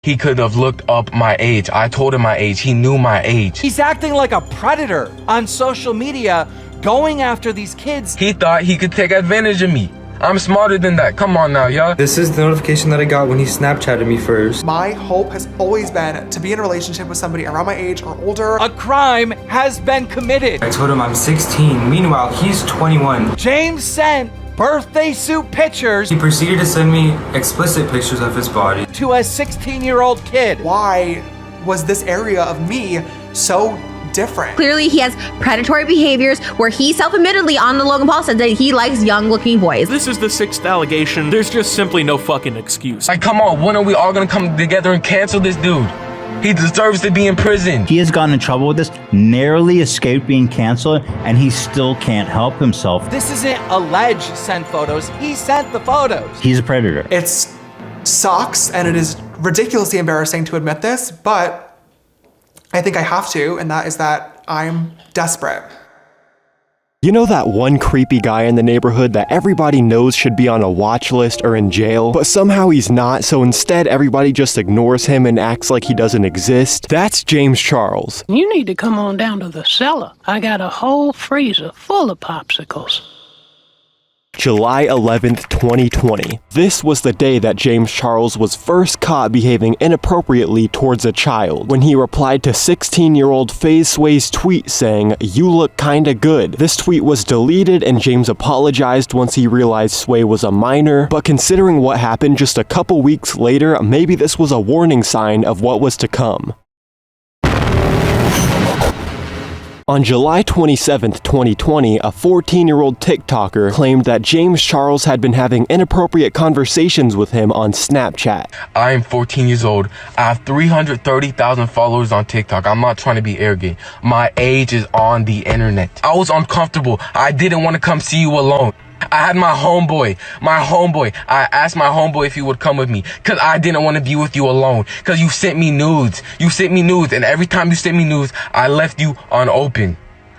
He could have looked up my age. I told him my age. He knew my age. He's acting like a predator on social media, going after these kids. He thought he could take advantage of me. I'm smarter than that. Come on now, y'all. This is the notification that I got when he Snapchatted me first. My hope has always been to be in a relationship with somebody around my age or older. A crime has been committed. I told him I'm 16. Meanwhile, he's 21. James sent birthday suit pictures He proceeded to send me explicit pictures of his body. to a 16-year-old kid. Why was this area of me so different? Clearly, he has predatory behaviors where he self-admittedly on the Logan Paul said that he likes young-looking boys. This is the 6th allegation. There's just simply no fucking excuse. Like, come on. When are we all gonna come together and cancel this dude? He deserves to be in prison. He has gotten in trouble with this, narrowly escaped being canceled, and he still can't help himself. This isn't alleged sent photos. He sent the photos. He's a predator. It sucks and it is ridiculously embarrassing to admit this, but I think I have to, and that is that I'm desperate. You know that one creepy guy in the neighborhood that everybody knows should be on a watch list or in jail, but somehow he's not, so instead everybody just ignores him and acts like he doesn't exist? That's James Charles. You need to come on down to the cellar. I got a whole freezer full of popsicles. July 11th, 2020. This was the day that James Charles was first caught behaving inappropriately towards a child, when he replied to 16-year-old Faye Sway's tweet saying, "You look kinda good." This tweet was deleted and James apologized once he realized Sway was a minor, but considering what happened just a couple weeks later, maybe this was a warning sign of what was to come. On July 27th, 2020, a 14-year-old TikToker claimed that James Charles had been having inappropriate conversations with him on Snapchat. I am 14 years old. I have 330,000 followers on TikTok. I'm not trying to be arrogant. My age is on the internet. I was uncomfortable. I didn't want to come see you alone. I had my homeboy. I asked my homeboy if he would come with me because I didn't want to be with you alone because you sent me nudes. And every time you sent me nudes, I left you unopened.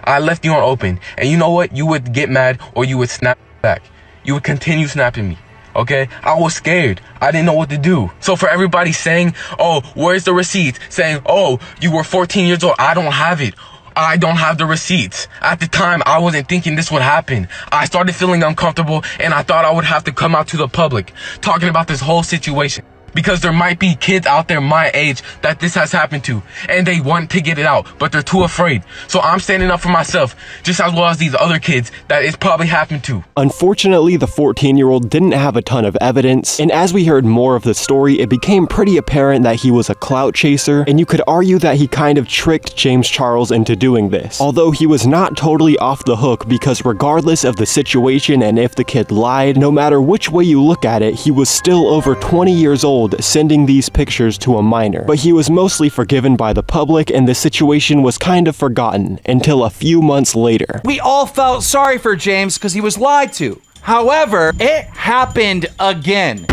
And you know what? You would get mad or you would snap back. You would continue snapping me. Okay? I was scared. I didn't know what to do. So for everybody saying, "Oh, where's the receipts?" Saying, "Oh, you were 14 years old." I don't have it. I don't have the receipts. At the time, I wasn't thinking this would happen. I started feeling uncomfortable and I thought I would have to come out to the public talking about this whole situation. Because there might be kids out there my age that this has happened to and they want to get it out, but they're too afraid. So I'm standing up for myself just as well as these other kids that it's probably happened to. Unfortunately, the 14-year-old didn't have a ton of evidence, and as we heard more of the story, it became pretty apparent that he was a clout chaser, and you could argue that he kind of tricked James Charles into doing this. Although he was not totally off the hook because regardless of the situation and if the kid lied, no matter which way you look at it, he was still over 20 years old sending these pictures to a minor. But he was mostly forgiven by the public and the situation was kind of forgotten until a few months later. We all felt sorry for James because he was lied to. However, it happened again.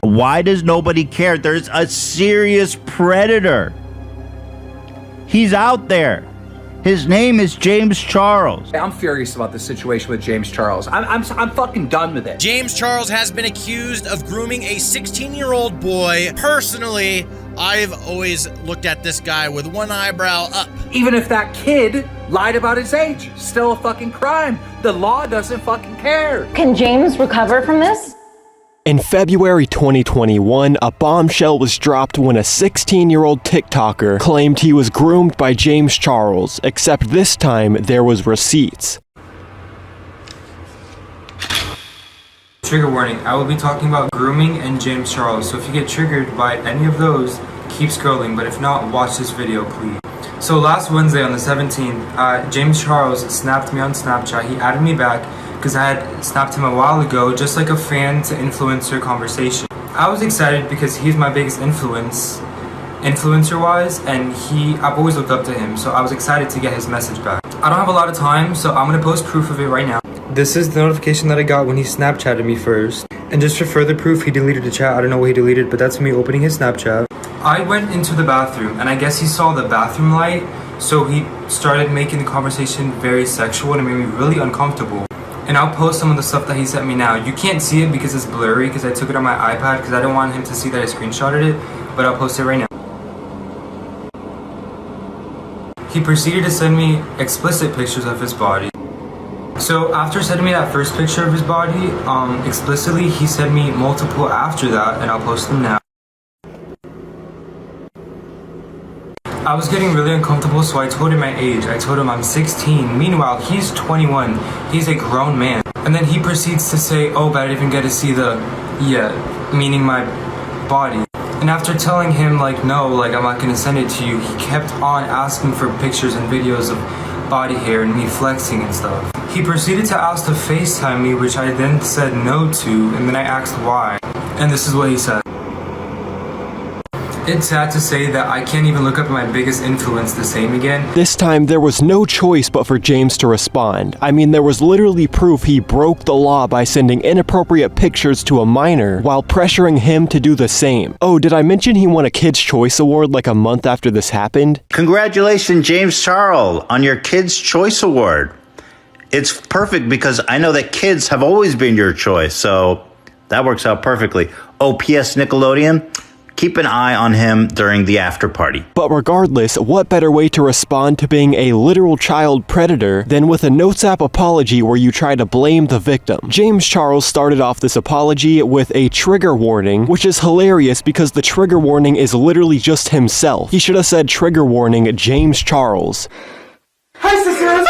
Why does nobody care? There's a serious predator. He's out there. His name is James Charles. I'm furious about the situation with James Charles. I'm fucking done with it. James Charles has been accused of grooming a 16-year-old boy. Personally, I've always looked at this guy with one eyebrow up. Even if that kid lied about his age, still a fucking crime. The law doesn't fucking care. Can James recover from this? In February 2021, a bombshell was dropped when a 16-year-old TikToker claimed he was groomed by James Charles, except this time there was receipts. Trigger warning, I will be talking about grooming and James Charles, so if you get triggered by any of those, keep scrolling, but if not, watch this video, please. So last Wednesday on the 17th, James Charles snapped me on Snapchat. He added me back because I had snapped him a while ago, just like a fan to influencer conversation. I was excited because he's my biggest influencer-wise, and I've always looked up to him, so I was excited to get his message back. I don't have a lot of time, so I'm gonna post proof of it right now. This is the notification that I got when he Snapchatted me first. And just for further proof, he deleted the chat. I don't know what he deleted, but that's me opening his Snapchat. I went into the bathroom, and I guess he saw the bathroom light, so he started making the conversation very sexual, and it made me really uncomfortable. And I'll post some of the stuff that he sent me now. You can't see it because it's blurry because I took it on my iPad because I don't want him to see that I screenshotted it, but I'll post it right now. He proceeded to send me explicit pictures of his body. So after sending me that first picture of his body, explicitly, he sent me multiple after that, and I'll post them now. I was getting really uncomfortable, so I told him my age. I told him I'm 16. Meanwhile, he's 21. He's a grown man. And then he proceeds to say, oh, but I didn't even get to see the, meaning my body. And after telling him, like, no, like, I'm not gonna send it to you, he kept on asking for pictures and videos of body hair and me flexing and stuff. He proceeded to ask to FaceTime me, which I then said no to, and then I asked why. And this is what he said. It's sad to say that I can't even look up my biggest influence the same again. This time, there was no choice but for James to respond. I mean, there was literally proof he broke the law by sending inappropriate pictures to a minor while pressuring him to do the same. Oh, did I mention he won a Kids' Choice Award like a month after this happened? Congratulations, James Charles, on your Kids' Choice Award. It's perfect because I know that kids have always been your choice, so that works out perfectly. Oh, P.S. Nickelodeon, keep an eye on him during the after party. But regardless, what better way to respond to being a literal child predator than with a notes app apology where you try to blame the victim? James Charles started off this apology with a trigger warning, which is hilarious because the trigger warning is literally just himself. He should have said trigger warning James Charles. Hi, sisters!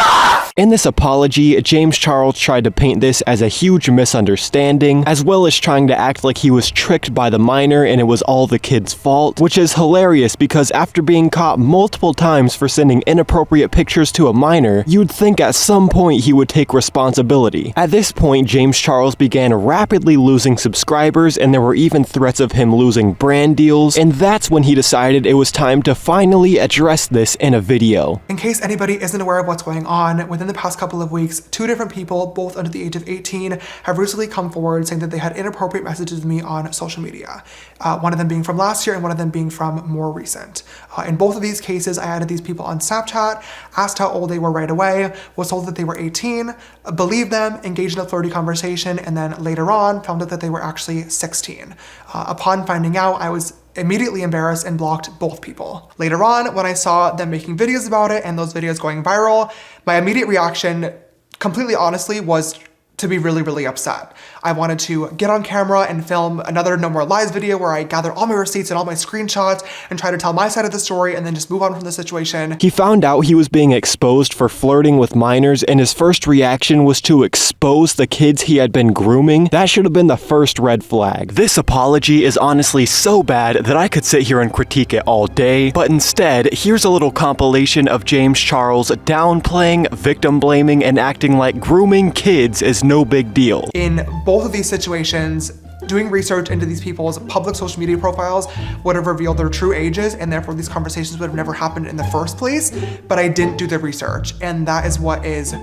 In this apology, James Charles tried to paint this as a huge misunderstanding, as well as trying to act like he was tricked by the minor and it was all the kid's fault, which is hilarious because after being caught multiple times for sending inappropriate pictures to a minor, you'd think at some point he would take responsibility. At this point, James Charles began rapidly losing subscribers and there were even threats of him losing brand deals, and that's when he decided it was time to finally address this in a video. In case anybody isn't aware of what's going on, within the past couple of weeks, 2 different people, both under the age of 18, have recently come forward saying that they had inappropriate messages with me on social media. One of them being from last year and one of them being from more recent. In both of these cases, I added these people on Snapchat, asked how old they were right away, was told that they were 18, believed them, engaged in a flirty conversation, and then later on found out that they were actually 16. Upon finding out, I was immediately embarrassed and blocked both people. Later on, when I saw them making videos about it and those videos going viral, my immediate reaction, completely honestly, was to be really, really upset. I wanted to get on camera and film another No More Lies video where I gather all my receipts and all my screenshots and try to tell my side of the story and then just move on from the situation. He found out he was being exposed for flirting with minors and his first reaction was to expose the kids he had been grooming. That should have been the first red flag. This apology is honestly so bad that I could sit here and critique it all day, but instead, here's a little compilation of James Charles downplaying, victim blaming, and acting like grooming kids is no big deal. In both of these situations, doing research into these people's public social media profiles would have revealed their true ages, and therefore these conversations would have never happened in the first place, but I didn't do the research, and that is what is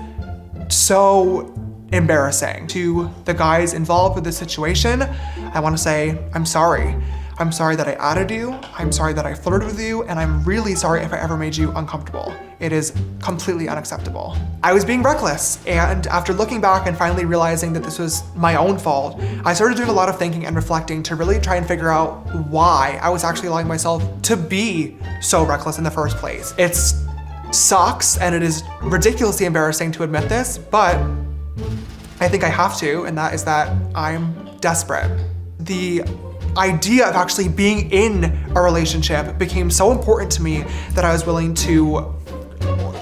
so embarrassing. To the guys involved with this situation, I want to say, I'm sorry. I'm sorry that I added you, I'm sorry that I flirted with you, and I'm really sorry if I ever made you uncomfortable. It is completely unacceptable. I was being reckless, and after looking back and finally realizing that this was my own fault, I started doing a lot of thinking and reflecting to really try and figure out why I was actually allowing myself to be so reckless in the first place. It sucks, and it is ridiculously embarrassing to admit this, but I think I have to, and that is that I'm desperate. The idea of actually being in a relationship became so important to me that I was willing to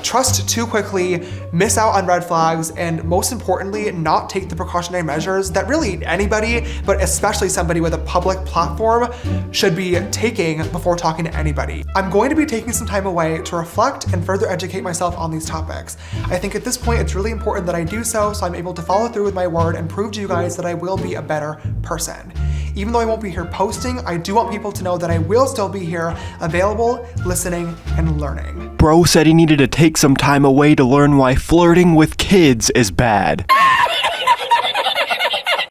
trust too quickly, miss out on red flags, and most importantly, not take the precautionary measures that really anybody, but especially somebody with a public platform, should be taking before talking to anybody. I'm going to be taking some time away to reflect and further educate myself on these topics. I think at this point, it's really important that I do so I'm able to follow through with my word and prove to you guys that I will be a better person. Even though I won't be here posting, I do want people to know that I will still be here, available, listening, and learning. Bro said he needed to take some time away to learn why flirting with kids is bad.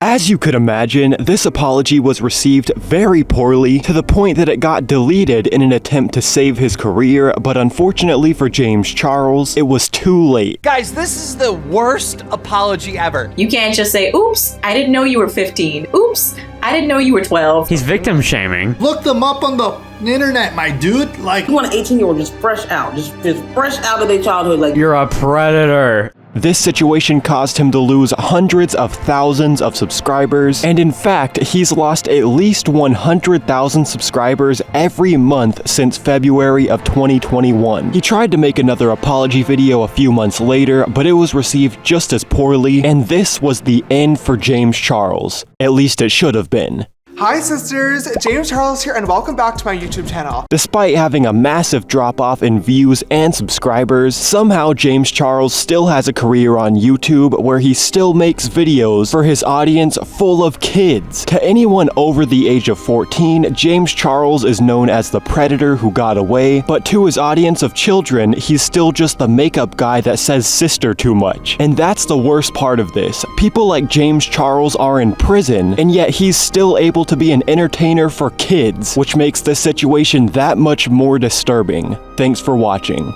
As you could imagine, this apology was received very poorly, to the point that it got deleted in an attempt to save his career, but unfortunately for James Charles, it was too late. Guys, this is the worst apology ever. You can't just say, oops, I didn't know you were 15. Oops, I didn't know you were 12. He's victim shaming. Look them up on the internet, my dude. Like, you want an 18-year-old just fresh out, just fresh out of their childhood. Like, you're a predator. This situation caused him to lose hundreds of thousands of subscribers, and in fact, he's lost at least 100,000 subscribers every month since February of 2021. He tried to make another apology video a few months later, but it was received just as poorly, and this was the end for James Charles. At least it should have been. Hi sisters, James Charles here and welcome back to my YouTube channel. Despite having a massive drop-off in views and subscribers, somehow James Charles still has a career on YouTube where he still makes videos for his audience full of kids. To anyone over the age of 14, James Charles is known as the predator who got away, but to his audience of children, he's still just the makeup guy that says sister too much. And that's the worst part of this. People like James Charles are in prison, and yet he's still able to be an entertainer for kids, which makes this situation that much more disturbing. Thanks for watching.